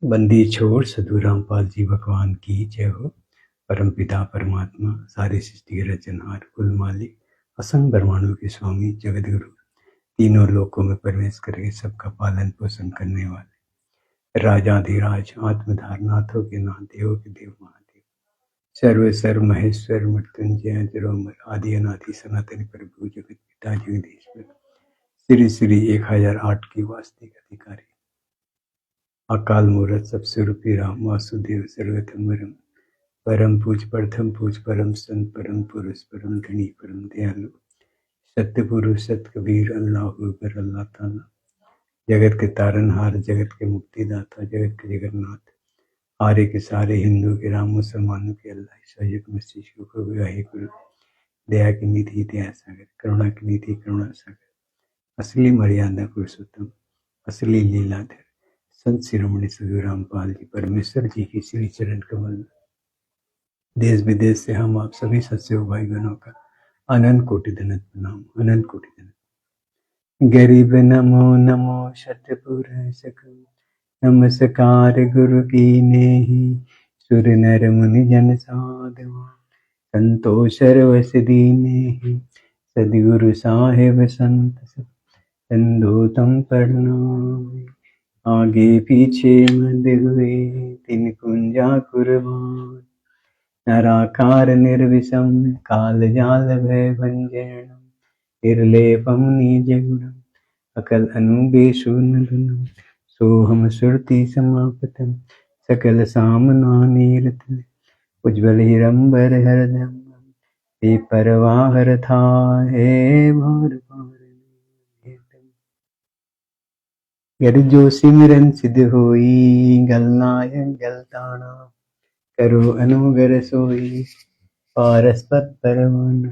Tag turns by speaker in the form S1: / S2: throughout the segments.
S1: बंदी छोड़ सदगुरु रामपाल जी भगवान की जय हो। परम पिता परमात्मा सारी सृष्टि के रचनहार कुल मालिक असंग ब्रह्मांडों के स्वामी जगत गुरु तीनों लोकों में प्रवेश करके सबका पालन पोषण करने वाले राजाधिराज आत्मधारनाथों के नाथ देवों के देव महादेव सर्व सर्व महेश्वर मृत्युंजय जरोमर आदि अनादि सनातन प्रभु जगत पिता जगदीश्वर श्री श्री 1008 की वास्तविक अधिकारी अकाल मूर्त सब स्वरूपी राम वासुदेव सर्वतमरम परम पूज प्रथम पूज परम संत परम पुरुष परम धनी परम दयालु सत्य पुरुष सत कबीर अल्लाह अकबर अल्लाह ताला जगत के तारनहार जगत के मुक्तिदाता जगत के जगन्नाथ आर्य के सारे हिंदू के राम मुसलमानों के अल्लाह ईसाइयों के मसीह को वाहे गुरु दया की निधि दया सागर करुणा की निधि करुणा सागर असली मर्यादा पुरुषोत्तम असली लीलाधर संत शिरोमणि सदगुरु रामपाल जी परमेश्वर जी की श्री चरण कमल में देश विदेश से हम आप सभी सत्सयोग भाई बहनों का अनंत कोटि धन्यवाद प्रणाम अनंत कोटि धन्यवाद। गरीब नमो नमो शतपुर सकल नमस्कार गुरु की नेहि सुर नर मुनि जन साधवा संतोषर वस दीनेहि सदगुरु साहेब संत संदो तम प्रणाम। आगे पीछे मद हुए तिन कुंजा कुर्बान नराकार निर्विषम काल जाल भय भंजन निर्लेपम निजगुणम अकल अनुबेशुनदनम सोहम सुरति समापतम सकल सामना नीरत उज्ज्वल हिरंबर हरदम हे परवाहर था हे भार गर जो सिमरन सिद्ध होई गल नायक गल ताना करो अनुगर सोई पारस्पत परवाना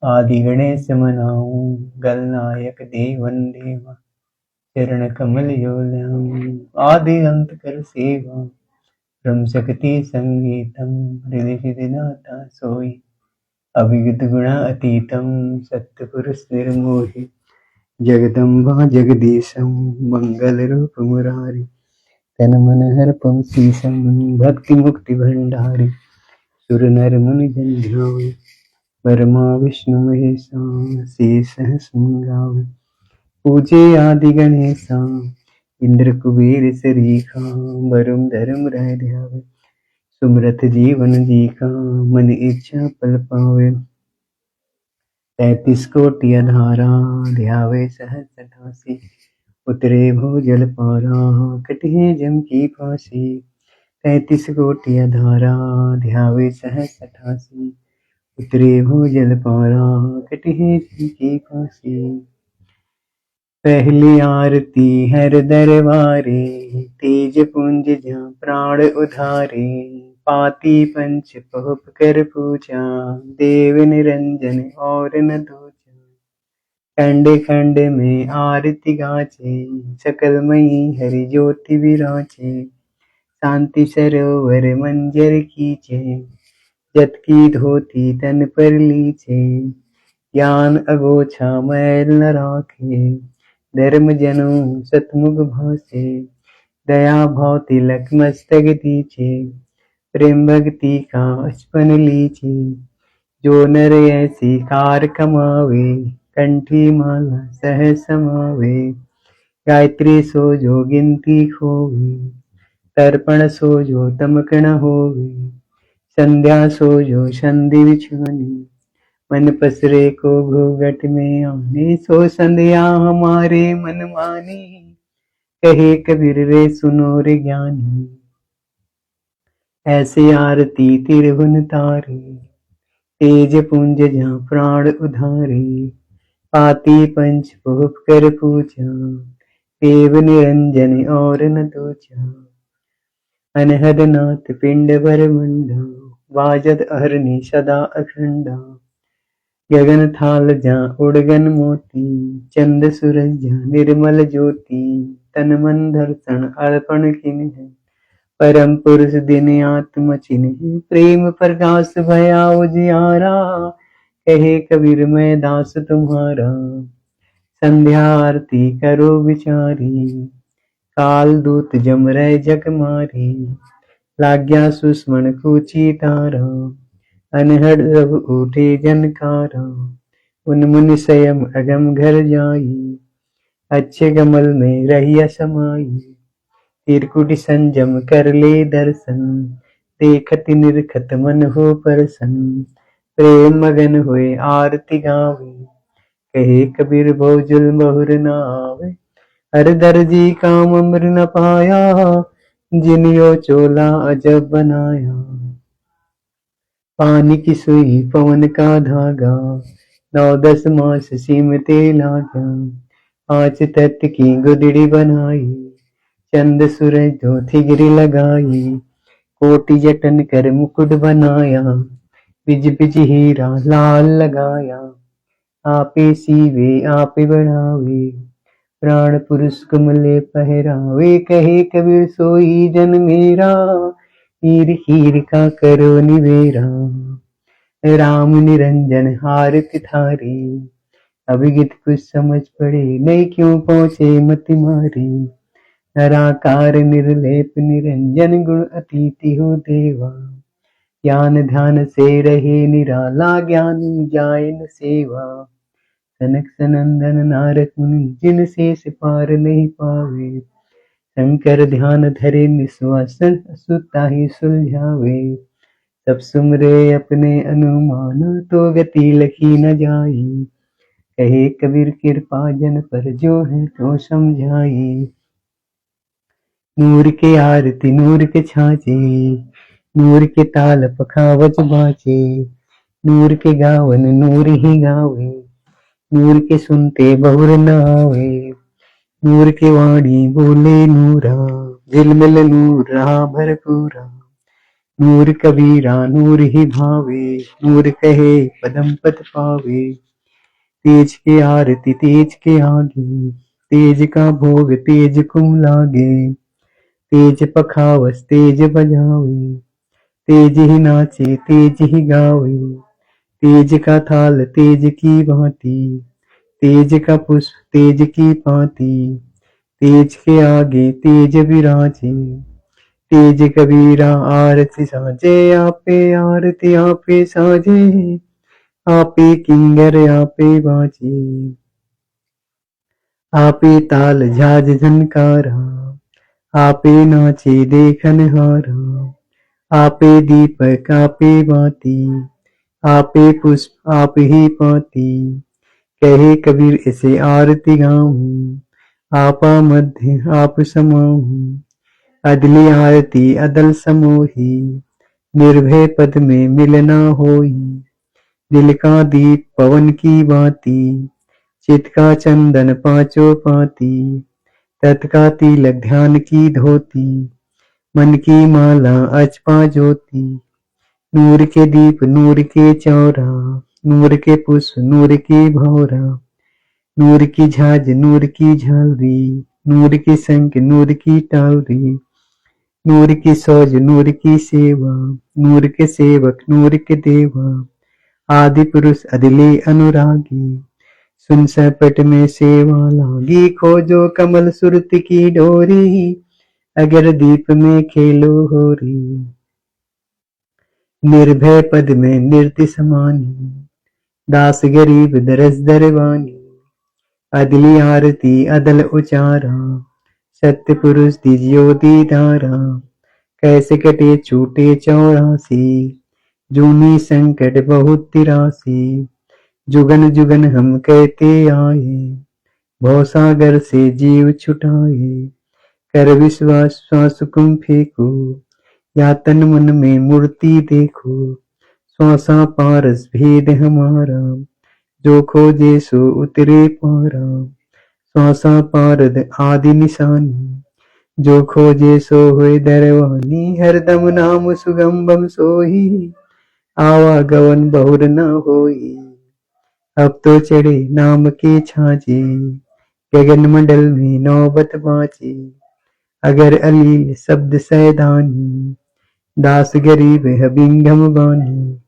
S1: आदि गणेश मनाऊं गल नायक देवन देवा चरण कमल यो ल्याऊं आदि अंत कर सेवा ब्रह्म शक्ति संगीतम हृदय सिद्धिनाथा सोई अभिगत गुणा अतीतम सत्य पुरुष निर्मोही जगदम्बा जगदीशम मंगल रूप मुरारी तन मन हरपम शीशम भक्ति मुक्ति भंडारी सुर नर मुनि जन ध्यान ब्रह्मा विष्णु महेशा शेष मंगावे पूजे आदि गणेशा इंद्र कुबेर सरीखा वरुण धर्म रह ध्यावे सुमरत जीवन जी का मन इच्छा पल पावे 33 कोटि अधारा ध्यावे सहज सठासी उतरे भो जल पारा कटे जम की फांसी 33 कोटि अधारा ध्यावे सहज सठासी उतरे भो जल पारा कटे जम की फांसी। पहली आरती हर दरबारे तेज पुंज जहाँ प्राण उधारे पाती पंच पहुप कर पूजा देव निरंजन और न दूजा खंड खंड में आरती गाचे सकल मई हरि ज्योति विराचे शांति सरोवर मंजर कीचे जत की धोती तन पर लीचे ज्ञान अगोछा मैल न राखे धर्म जनु सतमुख भासे दया भाव तिलक मस्तक दीचे प्रेम भक्ति का अचपन लीचे जो नर ऐसी कार कमावे कंठी माला सह समावे गायत्री सो जो गिनती खोवे तर्पण सो जो तमक न होवे संध्या सो जो संधि बिछानी मन पसरे को घूंघट में आने सो संध्या हमारे मन मानी कहे कबीर रे सुनो रे ज्ञानी ऐसे आरती तिरहुन तारे तेज पुंज जहाँ प्राण उधारे पाती पंच पुप कर पूजा देव निरंजन और न दूजा अनहद नाथ पिंड भर मुंडा वाजद अहरनि सदा अखंडा गगन थाल जहाँ उड़गन मोती चंद सूरज जहाँ निर्मल ज्योति तन मन दर्शन अर्पण किन है परम पुरुष दिन आत्म चिन्ह प्रेम प्रकाश भया उजियारा कहे कबीर मैं दास तुम्हारा संध्या आरती करो विचारी काल दूत जम रहे जग मारी, लाग्या सुस्मण कूची तारा, अनहद रव उठे जनकारा, उन मुनि स्वयं अगम घर जाई, अच्छे कमल में रहिया समाई, त्रिकुटी संजम कर ले दर्शन, देखत निरखत मन हो प्रसन्न, प्रेम मगन हुए आरती गावे, कहे कबीर बहु जुल्म बहुर न आवे, हर दर्जी काम अमर न पाया, जिनियो चोला अजब बनाया, पानी की सुई पवन का धागा, 9-10 मास सीमते लागा, 5 तत्व की गुदड़ी बनाई, चंद सूरज दो थिगरी लगाई, कोटि जतन कर मुकुट बनाया, बिज बिज हीरा लाल लगाया, आपे सीवे आपे बढ़ावे, प्राण पुरुष कमले पहरावे, कहे कबीर सोई जन मेरा, हीर हीर का करो निवेरा, राम निरंजन हारत थारी, अभिगत कुछ समझ पड़े नहीं, क्यों पहुँचे मति मारी, नराकार निर्लेप निरंजन, गुण अतीति हो देवा, ज्ञान ध्यान से रहे निराला, ज्ञानी जाय न सेवा, सनक सनंदन नारद मुनि, जिन शेष पार नहीं पावे, शंकर ध्यान धरे निश्वासन, असुताहि सुलझावे, सब सुमरे अपने अनुमान, तो गति लखी न जाई, कहे कबीर कृपा जन पर जो है तो समझाई, नूर के आरती नूर के छाचे, नूर के ताल पखावज बाचे, नूर के गावन नूर ही गावे, नूर के सुनते बहुर न आवे, नूर के वाणी बोले नूरा, झिलमिल नूर रहा भरपूरा, नूर कबीरा नूर ही भावे, नूर कहे पदम पद पावे, तेज के आरती तेज के आगे, तेज का भोग तेज को लागे, तेज पखावस तेज बजावे, तेज ही नाचे तेज ही गावे, तेज का थाल तेज की भांति, तेज का पुष्प तेज की पाती, तेज के आगे तेज विराजे, तेज कबीरा आरती साजे, आपे आरती आपे साजे, आपे किंगर आपे बाजे, आपे ताल झाज झनकारा, आपे नाचे देखन हारा, आपे दीपक आपे बाती, आपे पुष्प आप ही पाती, कहे कबीर इसे आरती गाऊं, आपा मध्य आप समाऊं, अदली आरती अदल समोही, निर्भय पद में मिलना होई, दिल का दीप पवन की बाती, चित का चंदन पांचों पाती, तत् का तिलक ध्यान की धोती, मन की माला अचपा ज्योति, नूर के दीप नूर के चौरा, नूर के पुष्प नूर की भौरा, नूर की झाज नूर की झालरी, नूर की शंख नूर की टावरी, नूर की सौज नूर की सेवा, नूर के सेवक नूर के देवा, आदि पुरुष अदिले अनुरागी, सुन सपट में सेवा लागी, खोजो कमल सुरत की डोरी, अगर दीप में खेलो होरी, निर्भय पद में नृत्य समानी, दास गरीब दरस दरवानी, अदली आरती अदल उचारा, सत्य पुरुष दीजियो दीदारा, कैसे कटे छूटे 84, जूनी संकट बहुत तिरासी, जुगन जुगन हम कहते आए, भवसागर से जीव छुटाए, कर विश्वास श्वास कुम फेंको, या तन मन में मूर्ति देखो, श्वासा पारस भेद हमारा, जो खोजे सो उतरे पारा, श्वासा पारद आदि निशानी, जो खोजे सो होए दरवानी, हरदम नाम सुगम बम सोही, आवागवन बहुर न होई, अब तो चढ़े नाम के छाजे, गगन मंडल में नौबत बाजे, अगर अलील शब्द सैदानी, दास गरीब है बिंगम बानी,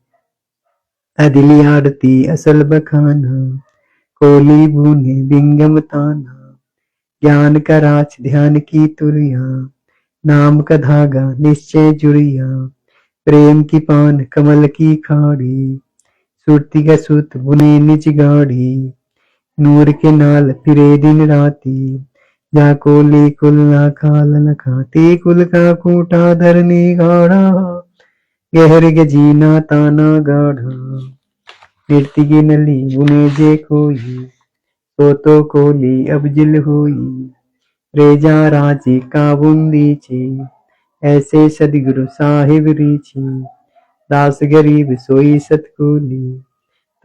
S1: अदिली आरती असल बखाना, कोली बूने बिंगम ताना, ज्ञान का राज ध्यान की तुरिया, नाम का धागा निश्चय जुड़िया, प्रेम की पान कमल की खाड़ी, सुरती का सूत बुने निज गाड़ी, नूर के नाल फिरे दिन राती, जा कोली कुल ना खाल न खाती, कुल का कूटा धरनी गाढ़ा, गहर के जीना ताना गाढ़ा, कीर्ति की नली बुने जे कोई, तो कोली अबजिल होई, रेजा राजी का बुंदीची, ऐसे सदगुरु साहिब रीची, दास गरीब सोई सतकुली,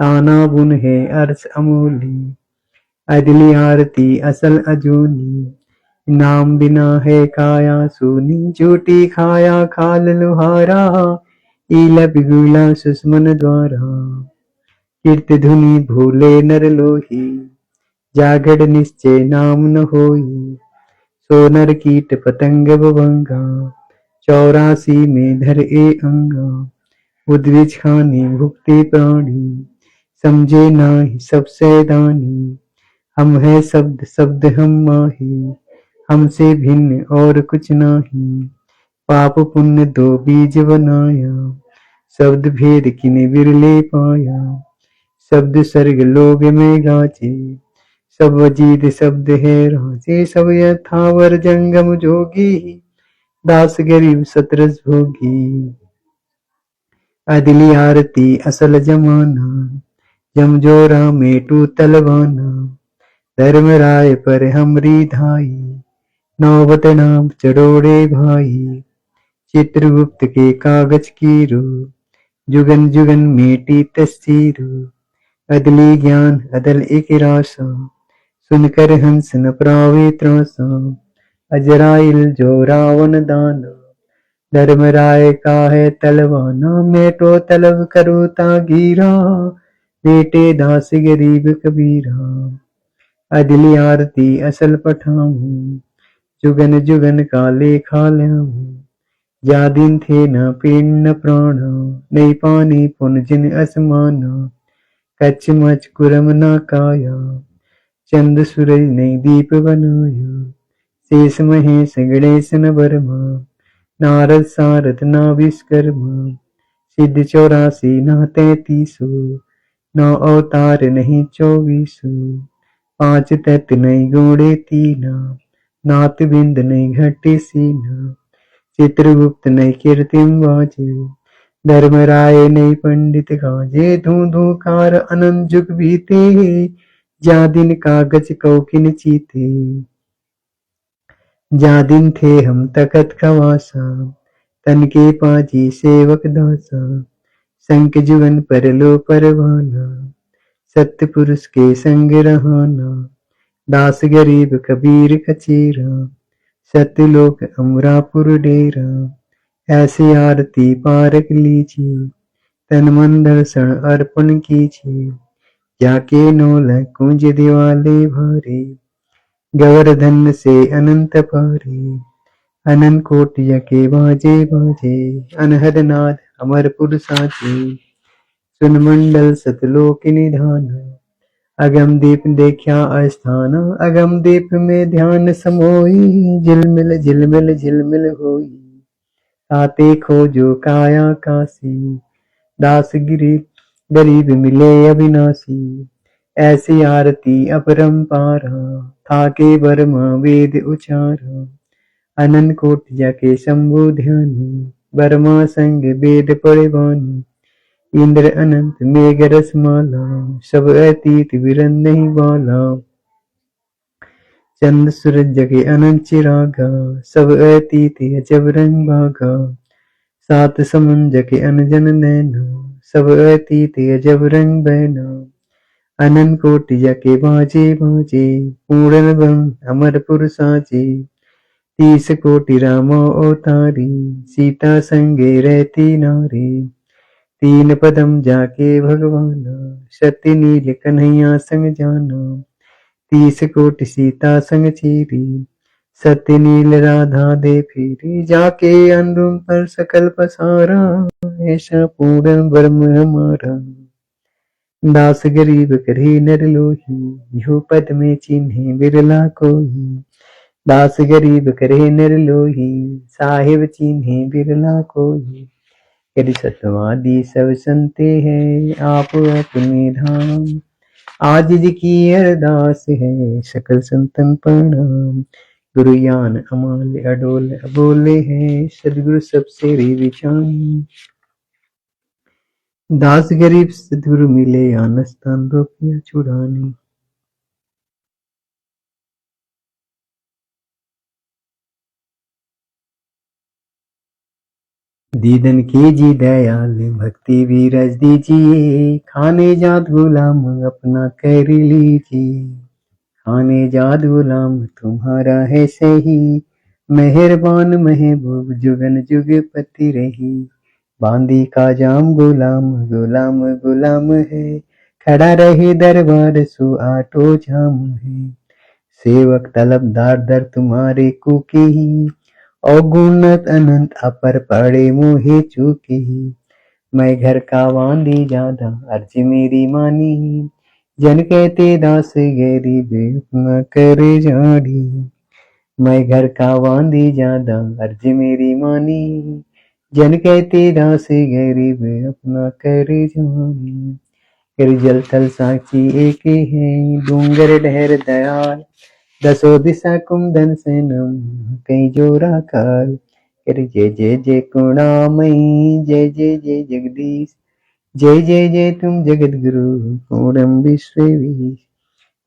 S1: ताना बुन है अर्थ अमूली, अदली आरती असल अजूनी, नाम बिना है काया सूनी, झूठी खाया खाल लुहारा, ईला बिगुला सुस्मन द्वारा, कीर्त धुनि भूले नर लोही, जागड़ निश्चय नाम न होई, सोनर कीट पतंग भवंगा, 84 में धर ए अंगा, उद्विज खानी भुक्ति प्राणी, समझे नाही सबसे दानी, हम है शब्द शब्द हम माही, हमसे भिन्न और कुछ नाही, पाप पुण्य दो बीज बनाया, शब्द भेद किने बिरले पाया, शब्द स्वर्ग लोग में गाचे, सब वजीद शब्द है राजे, सब यथावर जंगम जोगी, दास गरीब सतरस भोगी, अदली आरती असल जमाना, जमजोरा में टू तलवाना, धर्म राय पर हमरी धाई, नौबत नाम चढ़ोड़े भाई, चित्रगुप्त के कागज की रू, जुगन जुगन मेटी तस्वीरू, अदली ज्ञान अदल एक राशा, सुनकर हंस न प्रावे त्रासा, अजराइल जो रावण दाना, धर्म राय का है तलवाना, मैं तो तलब करूँ तागीरा, बेटे दास गरीब कबीरा, अदली आरती असल पठाऊं, जुगन जुगन का लेखा ल्याऊं, जा दिन थे न पेन न प्राणा, नहीं पानी पुन जिन असमाना, कच्छ मच कुरम न काया, चंद सूरज नहीं दीप बनाया, शेष महेश गणेश न बर्मा, नारद सारद ना विश्वकर्मा, सिद्ध 84 ना 33, नौ अवतार नहीं 24, 5 तत्व नहीं गोड़े तीना, नाथ बिंद नहीं घटे सीना, चित्रगुप्त नहीं कीर्तिम बाजे, धर्मराय नहीं पंडित गाजे, धू धू कार अनंत जुग बीते, जा दिन कागज कौकिन चीते, जा दिन थे हम तकत खवासा, तन के पाजी सेवक दासा, संक जुगन पर लो परवाना, सत्य पुरुष के संग रहाना, दास गरीब कबीर कचेरा, सत्यलोक अमरापुर डेरा, ऐसी आरती पारक लीजिए, तन मन दर्शन अर्पण कीजिए, जाके नौल कुंज दिवाले भारे, गवर्धन से अनंत पारे, अनंत कोटि के बाजे बाजे, अनहद नाद अमरपुर साजे, सुन मंडल सतलोक निधान, अगम दीप देखा अस्थान, अगम दीप में ध्यान समोई, झिलमिल झिलमिल झिलमिल होई, ताते खोजो काया कासी, दास गिरी गरीब मिले अविनाशी, ऐसी आरती अपरंपारा, थाके बर्मा वेद उचारा, अनंत कोटि के शंभु ध्यानी, बर्मा संग वेद पड़वानी, इंद्र अनंत मेघ रसमाला, सब अतीत विरन नहीं वाला, चंद सूरज जगे अनंत चिरागा, सब अतीत अजब रंग भागा, सात समुंज के अनजन नैना, सब अतीत अजब रंग बहना, अनंत कोटि के बाजे बाजे, पूर्ण बम अमरपुर साजे, 30 कोटि रामो अवतारी, सीता संगे रहती नारी, 3 पदम जाके भगवाना, सती नील कन्हैया संग जाना, 30 कोटि सीता संग चीरी, सत्य नील राधा दे फिरी, जाके अनुरूप पर सकल पसारा, ऐसा पूर्ण ब्रह्म हमारा, दास गरीब करे नर लोही, यो पद में चिन्हे बिरला कोई। दास गरीब करे नर लोही, साहिब चिन्हे बिरला कोई। यदि सतवादी सब संते हैं, आप अपने धाम। आजिज की अरदास है, सकल संतन प्रणाम। गुरु ज्ञान अमाल अडोल अबोले हैं, सदगुरु सबसे रे विचार। दास गरीब सदगुरु मिले, आनस्तान रोकिया छुड़ानी। दीदन कीजिए दयाल, भक्ति भी रज दीजिए। खाने जात गुलाम अपना कर लीजिए। खाने जात गुलाम तुम्हारा है सही, मेहरबान महबूब जुगन जुग पति रही। बांदी का जाम गुलाम गुलाम गुलाम है, खड़ा रहे दरबार सु आटो जाम है। सेवक तलबदार दर तुम्हारे कुके ही, अगुणत अनंत अपर पड़े मुहे चूके ही। मैं घर का वांदी ज्यादा अर्ज मेरी मानी, जन कहते दास गरीब अपना करे जाड़ी। मैं घर का वांदी ज्यादा अर्ज मेरी मानी, जन कहते दास गरीब अपना करे जाड़ी। फिर जल थल साक्षी एक है, डूंगर ढहर दयाल। दसो दिशा कुंदन सेनम, कई जोरा काल। फिर जय जय जय करुणामयी, जय जय जय जगदीश। जय जय जय तुम जगत गुरु, पूर्णम विश्वेश।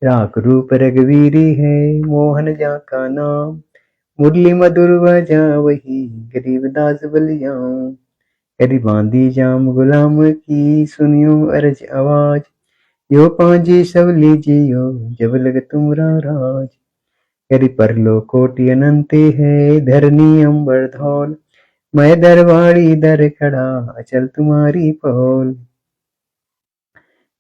S1: राख रूप रघुवीरी है, मोहन जा का नाम। मुरली मधुर बजा वही, गरीबदास बलियाऊं। करी बांधी जाम गुलाम की, सुनियो अरज आवाज। यो पांजी सब लीजियो, जब लग तुमरा राज। करी परलो कोटि अनंते है, धरनी अंबर धौल। मैं दरबारी दर खड़ा, अचल तुम्हारी पौल।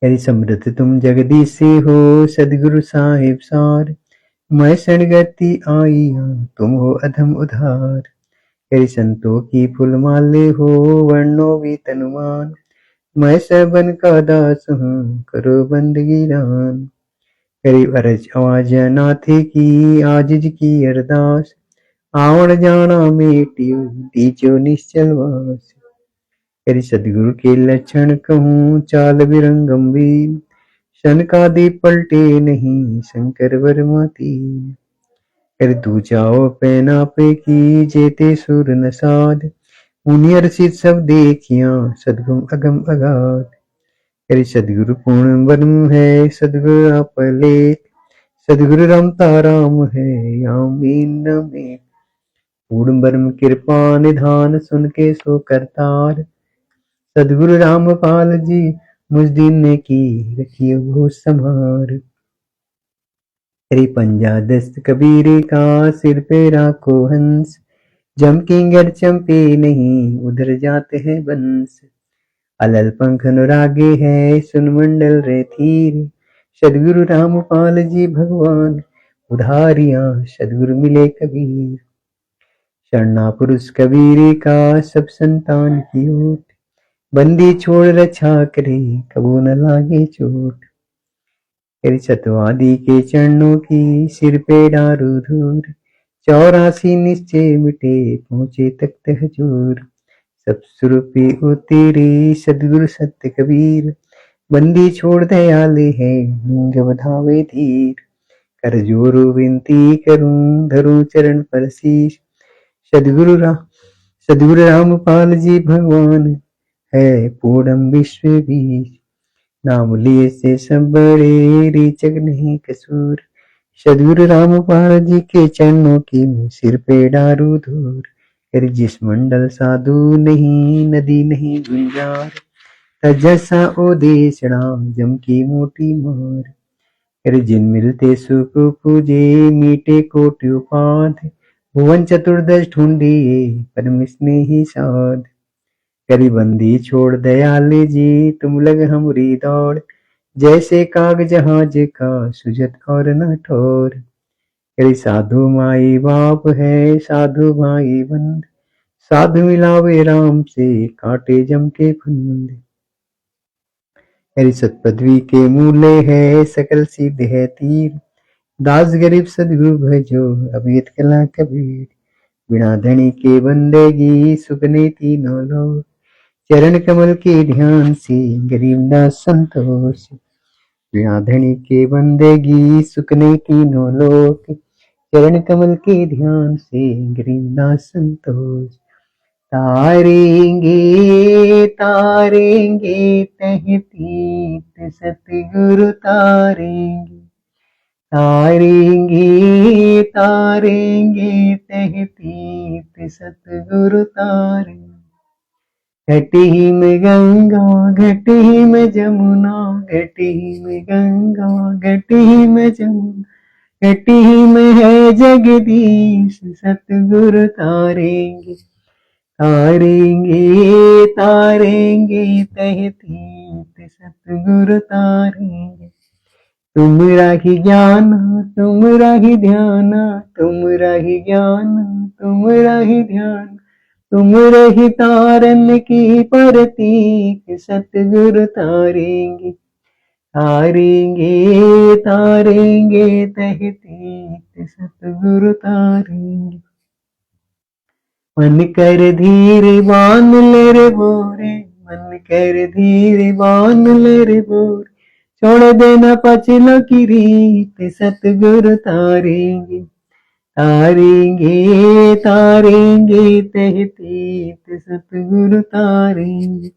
S1: यदि समृद्ध तुम जगदीश से हो, सदगुरु साहिब सार। मैं सड़गति आईया, तुम हो अधम उधार। यदि संतों की फूल माले हो, वर्णो भी तनुमान। मैं सबन का दास हूँ, करो बंदगी दान। करीब अरज आवाज नाथे की, आजिज की अरदास। आवण जाना मेटियो, दीजो निश्चल वास। करी सदगुरु के लक्षण कहूँ, चाल बिरंग गंभीर। शनकादि पलटे नहीं, शंकर वर्माती। कर दूजाओ पैना पे की, जेते सुर नसाद। मुनि हर्षित सब देखिया, सदगुम अगम अगाध। करी सदगुरु पूर्ण ब्रह्म है, सदगुरु आप लेख। सदगुरु रमता राम है, आमीन में। पूर्ण ब्रह्म कृपा निधान, सुन के सो करतार। सदगुरु रामपाल जी, मुझ दिन ने की, रखिए वो संहार। हरि पंजा दस्त कबीर का, सिर पे राखो हंस। जम किंगर चंपे नहीं, उधर जाते हैं बंस। अलल पंख अनुरागे है, सुन मंडल रे थीर। सदगुरु रामपाल जी भगवान, उधारियां सदगुरु मिले कबीर। शरणा पुरुष कबीर का, सब संतान की ओट। बंदी छोड़ रक्षा करे, कबू न लागे चोट। फिर सतवादी के चरणों की, सिर पे डारू धूर। 84 निश्चय मिटे, पहुंचे तख्त हजूर। सब सुरपी उतेरी, सदगुरु सत्य कबीर। बंदी छोड़ दयाले है, मूंग बधावे धीर। कर जोरू विनती करूं, धरूं चरण पर शीश। सदगुरु रामपाल जी भगवान है, पूर्णम विश्व बीज। नाम लिए से सब बड़े, रीचक नहीं कसूर। सदगुरु रामपाल जी के चरणों की, सिर पे डारू धूर। कर जिस मंडल साधु नहीं, नदी नहीं गुंजार। जैसा ओ देशड़ा, जम की मोटी मार। कर जिन मिलते सुख पूजे, मीटे कोटि उपाध। भुवन चतुर्दश ढूंढिए, परम स्नेही साध। करी बंदी छोड़ दयाले जी, तुम लग हमरी दौड़। जैसे काग जहाज का, सुजत और न ठोर। करी साधु माई बाप है, साधु भाई बंद। साधु मिलावे राम से, काटे जम के फंद। हरि सत पदवी के मूले है सकल सिद्ध है तीर, दास गरीब सदगुरु भजो अभियत कला कबीर, बिना धनी के बंदेगी सुगने तीनों लोग, चरण कमल के ध्यान से गरीब दास संतोष, बिना धनी के बंदेगी सुकने तीनों लोक, चरण कमल के ध्यान से गरीब दास संतोष, तारेंगे तारेंगे तहतीत सतगुरु तारेंगे, तारेंगे तारेंगे तहतीत सतगुरु तारेंगे, घटी में गंगा घटी में जमुना, घटी में गंगा घटी में जमुना, घटी में है जगदीश सतगुरु तारेंगे, तारेंगे तारेंगे तहतीत सतगुरु तारेंगे, तुमरा ही ज्ञान तुमरा ही ध्यान, तुमरा ही ज्ञान तुमरा ही ध्यान, तुमरे ही तारन की प्रतीक सतगुरु तारेंगे, तारेंगे तारेंगे तहतीत सतगुरु तारेंगे, मन कर धीर बान ले रे बोरे, मन कर धीर बान ले रे बोरे, छोड़ देना पचलो की रीत सतगुरु तारेंगे, तारेंगे तारेंगे तहतीत सतगुरु तारेंगे,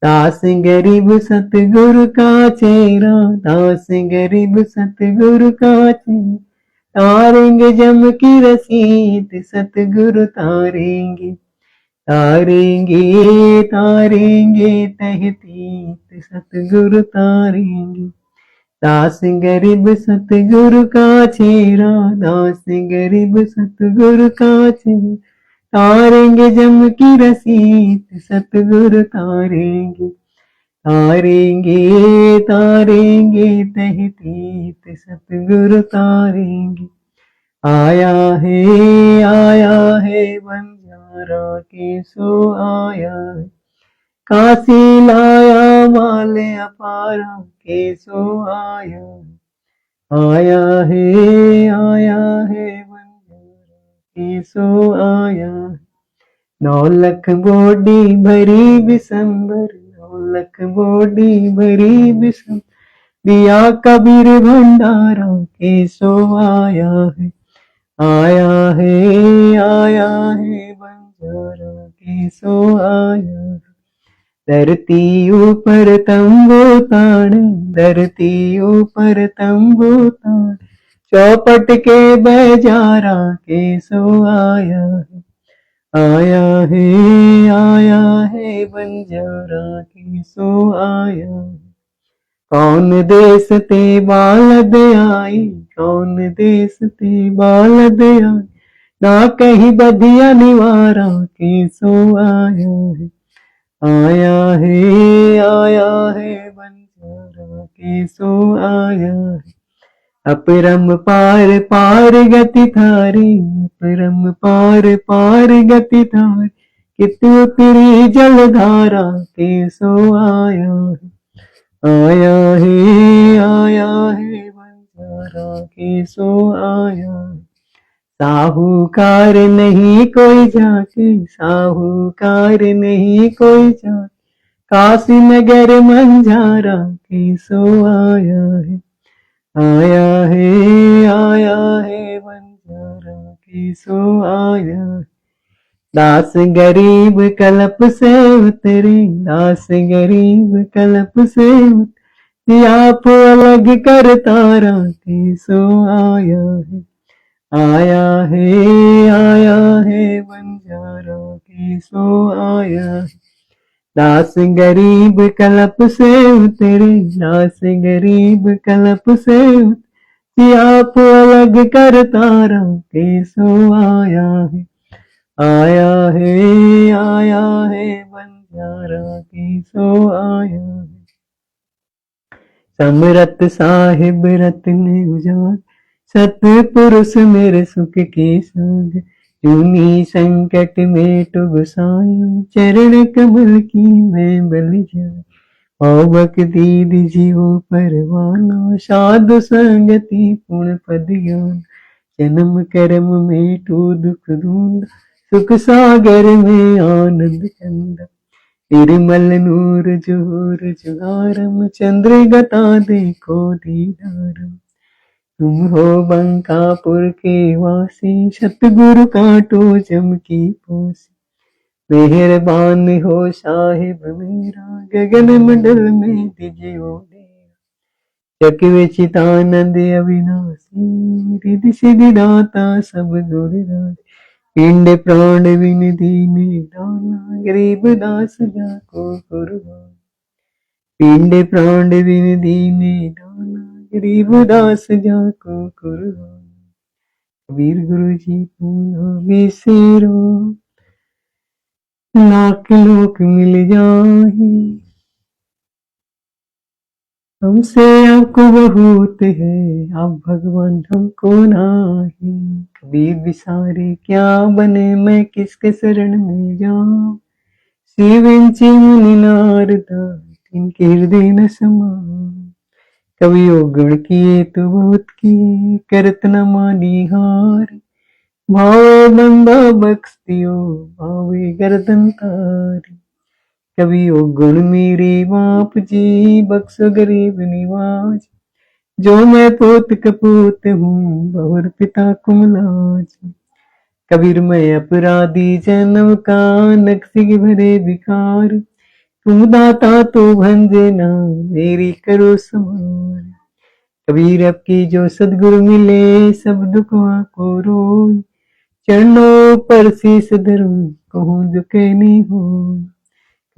S1: दास गरीब सतगुरु का चेहरा, दास गरीब सतगुरु का चेहरा, तारेंगे जम की रसीद सतगुरु तारेंगे, तारेंगे तारेंगे तहतीत सतगुरु तारेंगे, दास गरीब सतगुरु का चेहरा, दास गरीब सतगुरु का चेहरा, तारेंगे जम की रसीद सतगुरु तारेंगे, तारेंगे तारेंगे तहतीत सतगुरु तारेंगे, आया है बंजारा के सो आया है, काशी लाया माले अपारा के सो आया है बंजारा के सो आया है, 9 लाख बॉडी भरी बिसंबर, 9 लाख बॉडी भरी बिसंबर, दिया कबीर भंडारा के सो आया है बंजारा के सो आया है, धरती ऊपर तंबू ताने, धरती ऊपर तंबू ताने, चौपट के बजारा के सो आया है बंजारा के सो आया है, कौन देश ते बालद आई, कौन देश ते बालद आई, ना कहीं बधिया निवारा के सो आया है बंजारा के सो आया है, अपरम पार पार गति थारी, अपरम पार पार गति थारी, कितु उतरी जलधारा के सो आया है बंजारा के सो आया है, साहूकार नहीं कोई झाके, साहूकार नहीं कोई झाके, काशी नगर मंझारा के सो आया है बंजारा के सो आया है, दास गरीब कल्प से उतरे, दास गरीब कल्प से उतरे, आप अलग कर तारा के सो आया है बंजारा के सो आया है, दास गरीब कल्प से उतरे, दास गरीब कल्प से उतरे, आप अलग कर तारा के सो आया है बंजारा के सो आया है, समरत साहिब रत्न उजाड़, सतपुरुष मेरे सुख के संग, चूनी संकट में टुब साया, चरण कमल की मैं बलि जाए, आवक दीद जीवो परवाना, साधु संगति पूर्ण पद ज्ञान। जन्म कर्म में टू दुख दूंद, सुख सागर में आनंद चंद। निर्मल नूर जोर जुगारम, चंद्र गता देखो दीदारम। तुम हो बंकापुर के वासी, सतगुरु काटो जम की पोसी। मेहरबान हो साहिब मेरा, गगन मंडल में दिजियो डेरा। चक्र चितानंद अविनाशी, रिधि सिद्धि दाता सब गुण राज। पिंड प्राण विन दीने दाना, गरीब दास जाको कुर्बान। पिंड प्राण विन दीने दाना, गरीब दास जाको कुर्बान। कबीर गुरु जी पूना बिसेरो, लाख लोक मिल जाहि। हमसे आपको बहुत है, आप भगवान हमको नाही। कबीर विसारे क्या बने, मैं किसके शरण में जाऊं। शिवंची मुनि नारदा, इनके हृदय न समाऊं। कवियो गुण किए तो बहुत किए, करत न मानी हार। भावे बंदा बख्श दियो, भावे गर्दन तारी। कवियो गुण मेरे बाप जी, बख्शो गरीब निवाज। जो मैं पोत कपूत हूँ, बहुर पिता कुमलाज। कबीर मैं अपराधी जन्म का, नक्सिक भरे भिखार। तुम दाता तो भंजे ना, मेरी करो समार। कबीर अब की जो सदगुरु मिले, सब दुखवा को रोई। चरणों पर शीस धरूं, कहूँ जो कहनी हो।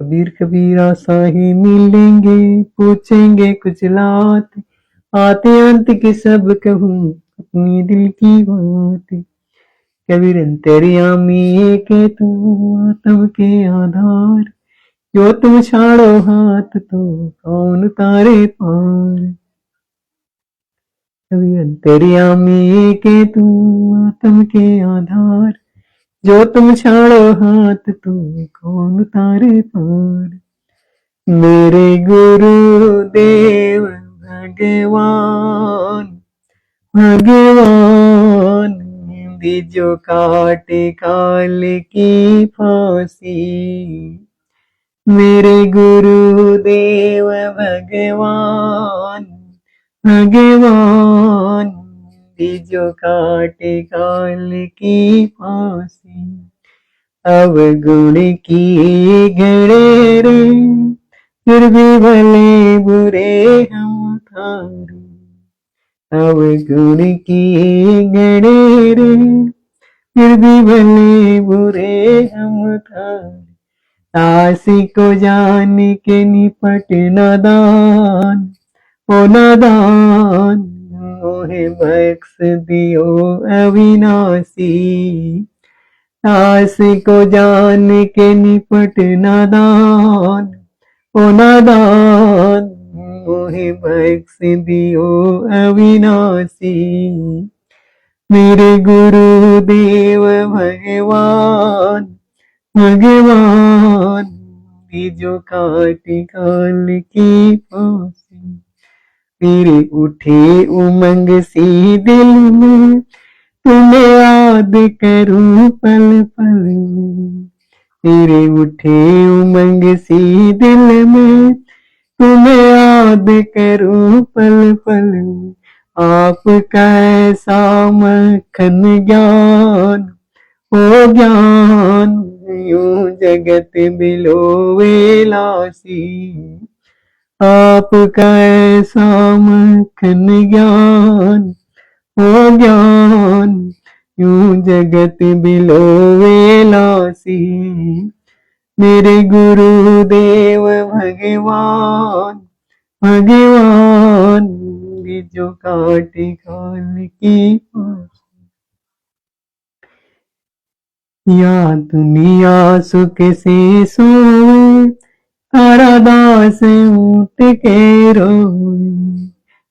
S1: कबीर कबीरा साही मिलेंगे, पूछेंगे कुछ लात। आते अंत के सब कहूँ, अपनी दिल की बात। कबीर अंतर्यामी एक है तू, आत्म के आधार। जो तुम छाड़ो हाथ तो, कौन तारे पार। कबीर अंतर्यामी एक है तू, आत्म के आधार। जो तुम छाड़ो हाथ तो, कौन तारे पार। मेरे गुरुदेव भगवान, भगवान। बीजो काटे काल की फांसी। मेरे गुरुदेव भगवान, भगवान। बीजो काटे काल की फांसी। अवगुण किए गणे रे, फिर भी भले बुरे हम थारे। अवगुण किए गणे रे, फिर भी भले बुरे हम थारे। दासी को जान के निपट नादान, ओ नादान। मोहे बख्श दियो अविनाशी। दास को जान के निपट नादान, ओ नादान। मोहे बख्श दियो अविनाशी। मेरे गुरुदेव भगवान, भगवान। बीजो काटे काल की फांसी। मेरे उठे उमंग सी दिल में, तुम्हें याद करूं पल पल में। तेरे उठे उमंग सी दिल में, तुम्हें याद करूं पल पल में। आपका ऐसा मक्खन ज्ञान, हो ज्ञान। यूं जगत बिलोवे लासी। आपका ऐसा मक्खन ज्ञान, हो ज्ञान। यूं जगत बिलोवे लासी। मेरे गुरुदेव भगवान, भगवान। बीजो काटे काल की फांसी। या दुनिया सुख से सोए, तारा दास उठ के रोए।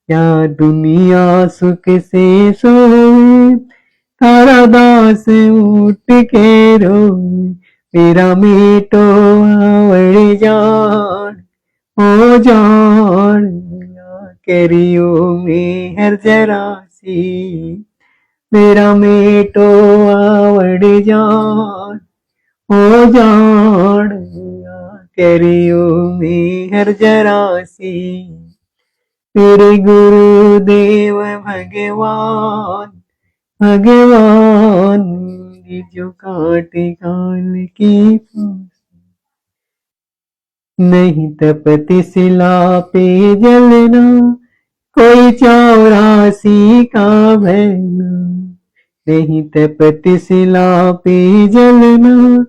S1: या दुनिया सुख से सोए, तारा दास उठ के रोए। मेरा मेटो आवड़ जान, ओ जान करियो में हर जरा सी मेरा मेटो आवड़ जान ओ जान करियो में हर जरा सी मेरे गुरुदेव भगवान भगवान जो काटे काल की नहीं तपती सिला पे जलना कोई 84 का बहना नहीं तपती सिला पे जलना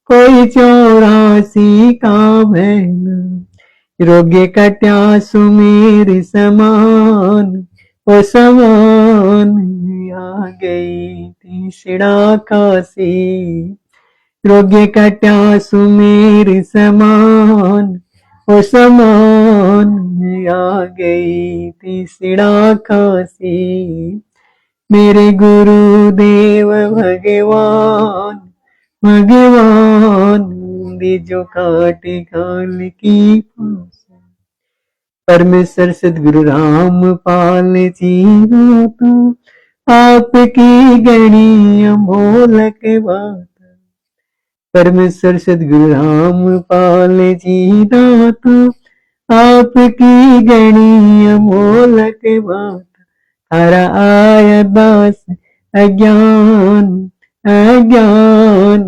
S1: कोई 84 का बहना रोगे कट्या सुमेर समान ओ समान आ गई तीसरा काशी रोगे कट्या सुमेर समान ओ समान आ गई तीसरा काशी मेरे गुरुदेव भगवान भगवान बीजो काटे काल की परमेश्वर सदगुरु रामपाल जी तो आपकी गणी अमोलक बात परमेश्वर सदगुरु रामपाल जी दाता आपकी गणी अमोलक बात हरा आया दास अज्ञान अज्ञान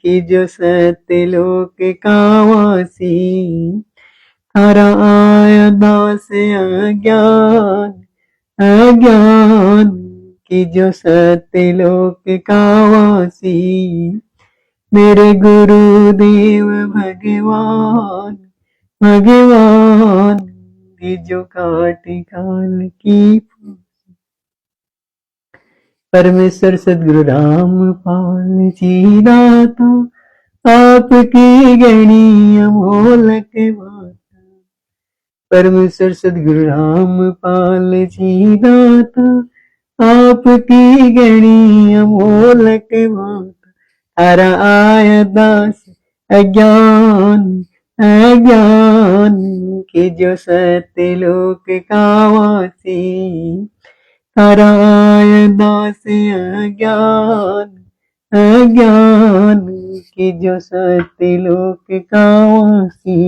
S1: की जो सत्य लोक कावासी हरा आया दास अज्ञान अज्ञान की जो सत्य लोक कावासी मेरे गुरुदेव भगवान भगवान जो काटे काल की परमेश्वर सदगुरु रामपाल जी दाता आपकी गणी अमोलक बात परमेश्वर सदगुरु रामपाल जी दाता आपकी गणी अमोलक बात हरा आया दास अज्ञान अज्ञान की जो सत्य लोक कावासी हरा आया दास अज्ञान अज्ञान की जो सत्य लोक कावासी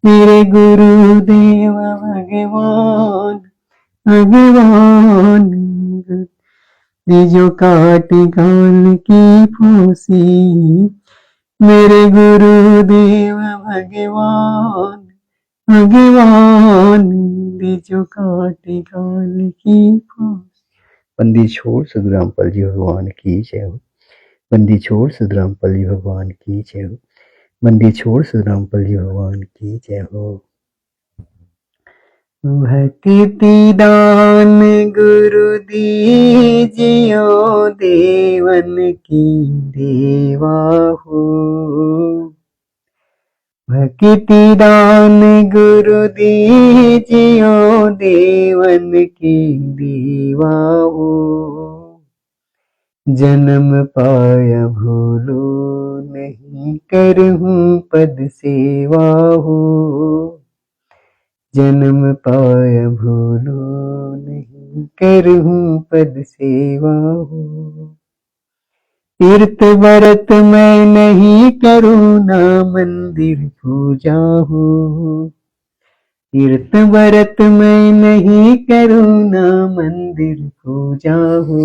S1: मेरे गुरुदेव भगवान भगवान जो काटे काल की फूसी मेरे गुरुदेव भगवान भगवान जो काटे काल की फूसी बंदी छोड़ सदगुरु रामपाल जी भगवान की जय हो बंदी छोड़ सदगुरु रामपाल जी भगवान की जय हो बंदी छोड़ सदगुरु रामपाल जी भगवान की जय हो भक्ति दान गुरु दीजियो देवन की देवा हो भक्ति दान गुरु दीजियो देवन की देवा हो जन्म पाया भूलो नहीं करहूं पद सेवा हो जन्म पाया भूलो नहीं करहूं पद सेवा हो तीर्थ व्रत मैं नहीं करूँ ना मंदिर पूजा हो तीर्थ व्रत मैं नहीं करूँ ना मंदिर पूजा हो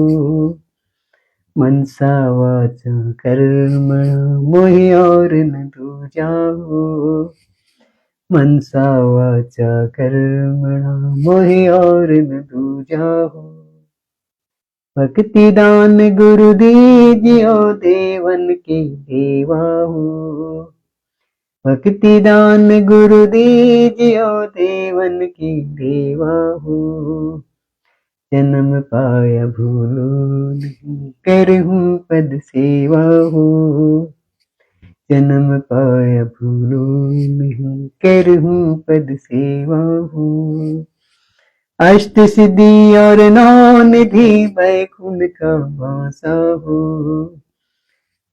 S1: मनसा वाचा कर्मणा मोहि और न दूजा हो मनसा वाचा कर्मणा मोहि और न दूजा हो भक्ति दान गुरु दीजियो देवन के देवा हो भक्ति दान गुरु दीजियो देवन के देवा हो जन्म पाया भूलो नहीं करहूं पद सेवा हो जन्म पाया भूलो नहीं करहूं पद सेवा हो अष्ट सिद्धि और नौ निधि बैकुंठ का वासा हो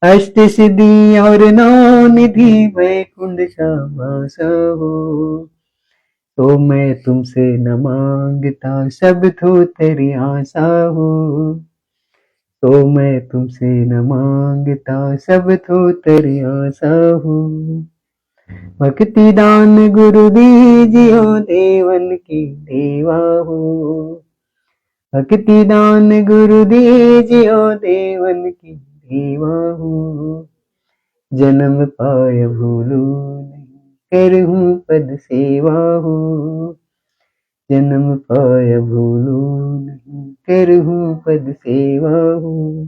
S1: अष्ट सिद्धि और नौ निधि वैकुंठ का वासा हो। तो मैं तुमसे न मांगता, सब तो तेरी आशा हो। तो मैं तुमसे न मांगता, सब तो तेरी आशा हो। भक्ति दान गुरु दीजियो, देवन की देवा हो। भक्ति दान गुरु दीजियो, देवन की देवा हो। जन्म पाय भूलू नहीं, करहूँ पद सेवा हो। जन्म पाय भूलू नहीं, करहूँ पद सेवा हो।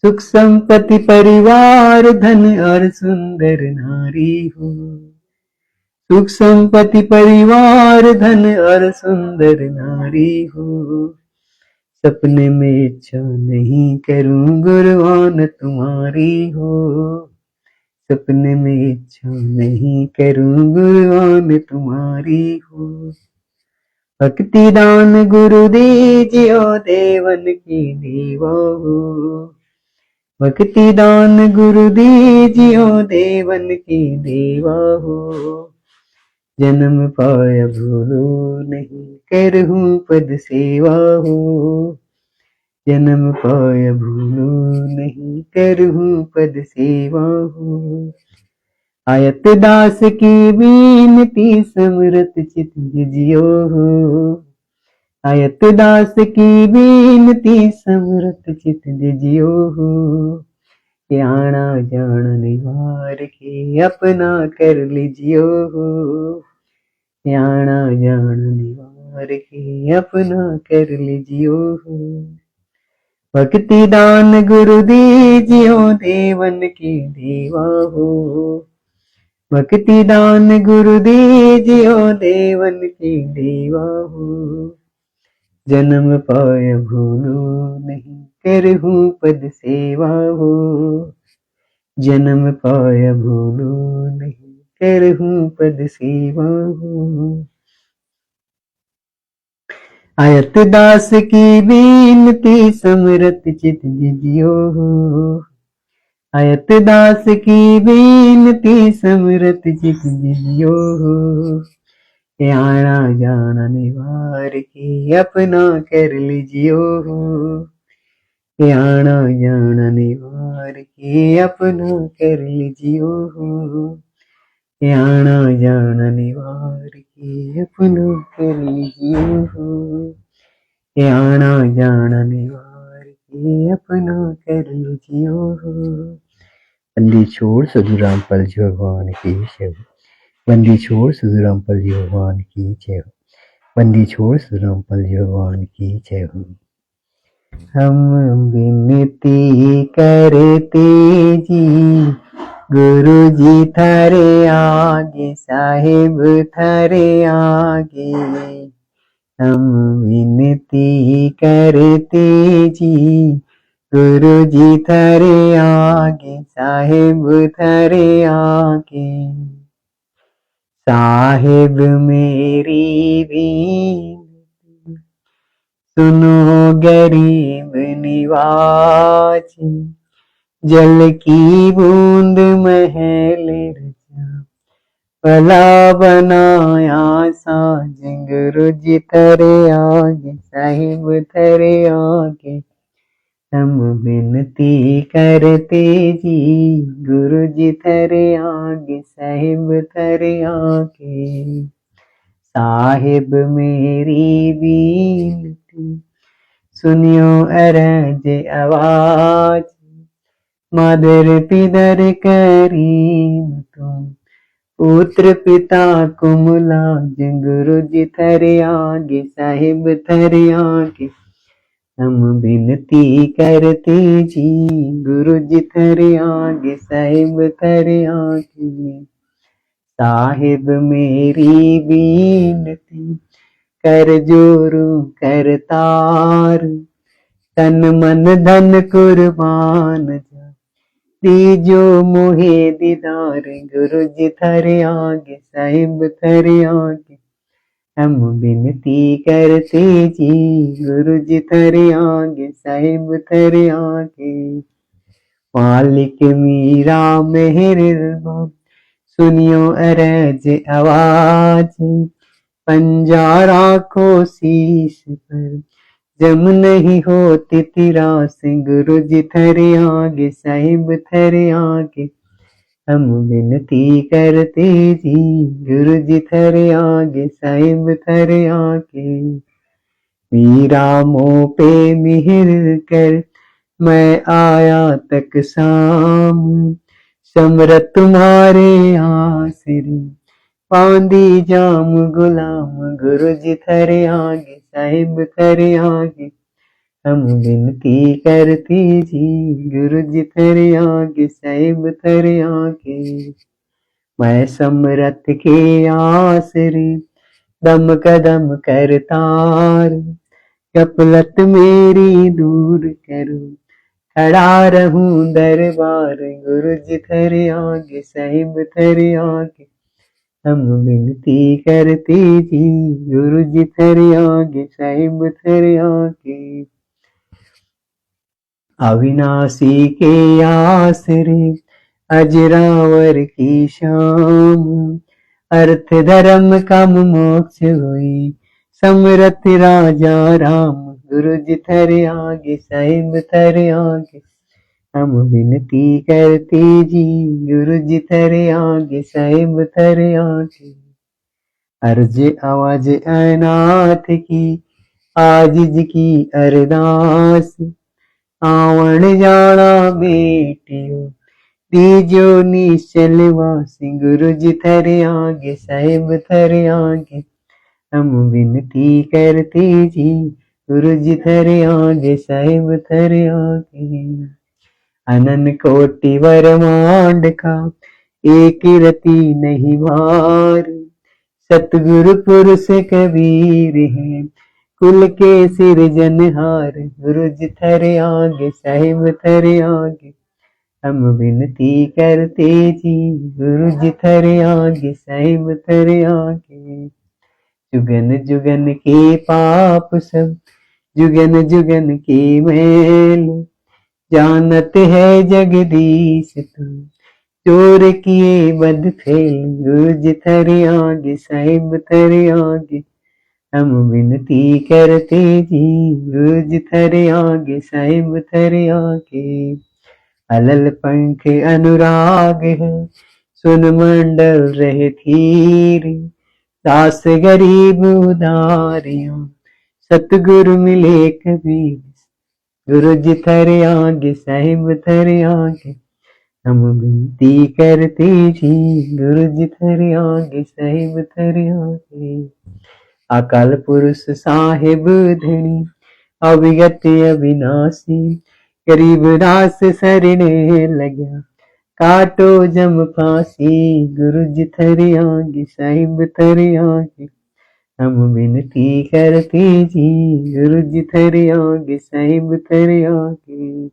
S1: सुख संपत्ति परिवार धन और सुंदर नारी हो। सुख संपत्ति परिवार धन और सुंदर नारी हो। सपने में इच्छा नहीं करूं, गुणवान तुम्हारी हो। सपने में इच्छा नहीं करूं, गुणवान तुम्हारी हो। भक्ति दान गुरु दीजियो, देवन की देवा हो। भक्ति दान गुरु दीजियो, देवन की देवा हो। जन्म पाया भूलो नहीं, करहूँ पद सेवा हो। जन्म पाया भूलो नहीं, करहूँ पद सेवा हो। आयत दास की बीनती, समरत चित जियो हो। आयत दास की बीनती, समरत चित जियो हो। कि आना जाना निवार के, अपना कर लीजियो हो। आना जाना निवार के, अपना कर लीजियो हो। भक्ति दान गुरु दीजियो, देवन की देवा हो। भक्ति दान गुरु दीजियो, देवन की देवा हो। जन्म पाय भूलो नहीं, करहूँ पद सेवा हो। जन्म पाय भूलो नहीं, करहूँ पद सेवा हो। आयत दास की बीनती, समरत चित जियो हो। आयत दास की बीनती, समरत चित जियो हो। आना जाना निवार के, अपना कर लीजियो हो। आना जाना निवार के, अपना कर लीजियो हो। आना जाना निवार के, अपना कर लीजियो हो। आना जाना निवार के, अपना कर लीजियो हो। बंदी छोड़ सधुराम पल जी भगवान की जय हो। बंदी छोड़ सधुराम पल जी भगवान की जय हो। बंदी छोड़ सधुराम पल जी भगवान की जय हो। हम विनती करते जी, गुरु जी थारे आगे, साहिब थारे आगे। हम विनती करते जी, गुरु जी थारे आगे, साहिब थारे आगे। साहिब मेरी विनती सुनो, गरीब निवासी। जल की बूंद महल रचा, भला बनाया साज। गुरु जी थारे आगे, साहिब थारे आगे। हम विनती करते जी, गुरु जी थारे आगे, साहिब थारे आगे। साहिब मेरी विनती सुनियो, अरज आवाज। मादर पिदर करीम तुम, पुत्र पिता कुमलाज। गुरु जी थारे आगे, साहिब थारे आगे। हम विनती करते जी, गुरु जी थारे आगे, साहिब थारे आगे। साहिब मेरी विनती कर जोरू करतार। तन मन धन कुर्बान जा, दीजो मोहे दीदार। गुरु जी थारे आगे, साहिब थारे आगे। हम विनती करते जी, गुरु जी थारे आगे, साहिब थारे आगे।
S2: मालिक मीरा मेहरबा सुनियो अरज आवाज, पंजारा को शीश पर जम नहीं होती तिरास, गुरु जी थरे आगे साहिब थरे आगे हम विनती करते जी, गुरु जी थरे आगे साहिब थरे आगे। मीरा मोह पे मिहिर कर मैं आया तक शाम, समरत तुम्हारे आसरे पांदी जाम गुलाम, गुरु जी थरे आगे साहिब थरे आगे हम विनती करते जी, गुरु जी थरे आगे साहिब थरे आगे। मैं समरत के आसरे दम कदम करतार, गफलत मेरी दूर करो खड़ा रहूं दरबार, गुरु जी थरे आगे साहिब थरे आगे हम विनती करते जी, गुरु जी थरे आगे साहिब थरे आगे। अविनाशी के आसरे अजरावर की शाम, अर्थ धर्म काम मोक्ष हुई समरथ राजा राम, गुरु जी थरे आगे साहिब थरे आगे हम विनती करते जी, गुरु जी थरे आगे साहिब थरे आगे। अर्ज आवाज अनाथ की आजिज की अरदास, आवण जाना बेटियों दीजो निश्चल वासी, गुरु जी थरे आगे साहिब थरे आगे हम विनती करते जी, गुरु जी थरे आगे साहिब थरे आगे। अनन कोटि वरमांड का एक रति नहीं भार, सतगुरु पुरुष कबीर है कुल के सिरजनहार, गुरु जी थरे आगे साहिब थरे आगे हम विनती करते जी, गुरु जी थरे आगे साहिब थरे आगे। जुगन जुगन के पाप सब जुगन जुगन के मेल, जानत है जगदीश तू चोर किए बद फेल, गुरु जी थरे आगे साहिब थरे आगे हम विनती करते जी, गुरु जी थरे आगे साहिब थरे आगे। अलल पंख अनुराग है सुन मंडल रहे धीर, दास गरीब उदारियों सतगुरु मिले कबीर, गुरु जी थरे आगे साहिब थरे आगे हम विनती करते जी, गुरु जी थरे आगे साहिब थरे आगे। अकाल पुरुष साहिब धनी अविगत अविनाशी, गरीबदास सरने लग्या काटो जम फांसी, गुरु जी थरे आगे साहिब थरे आगे हम विनती करते जी, गुरु जी थरे आगे साहिब थरे आगे।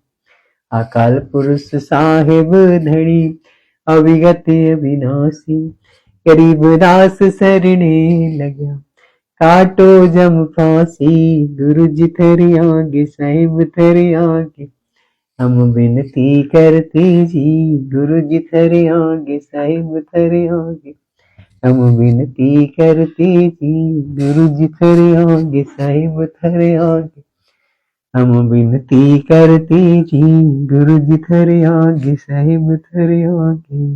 S2: अकाल पुरुष साहिब धनी अविगत अविनाशी, गरीबदास सरने लग्या काटो जम फांसी, गुरु जी थरे आगे साहिब थरे आगे हम विनती करते जी, गुरु जी थरे आगे साहिब थरे आगे हम विनती करते जी, गुरु जी थरे आगे साहिब थरे आगे हम विनती करते जी, गुरु जी थरे आगे साहिब थरे आगे।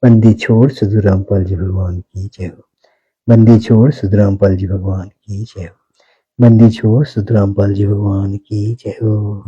S2: बंदी छोड़ सदगुरु रामपाल जी भगवान की जय हो। बंदी छोड़ सदगुरु रामपाल जी भगवान की जय हो। बंदी छोड़ सदगुरु रामपाल जी भगवान की जय हो।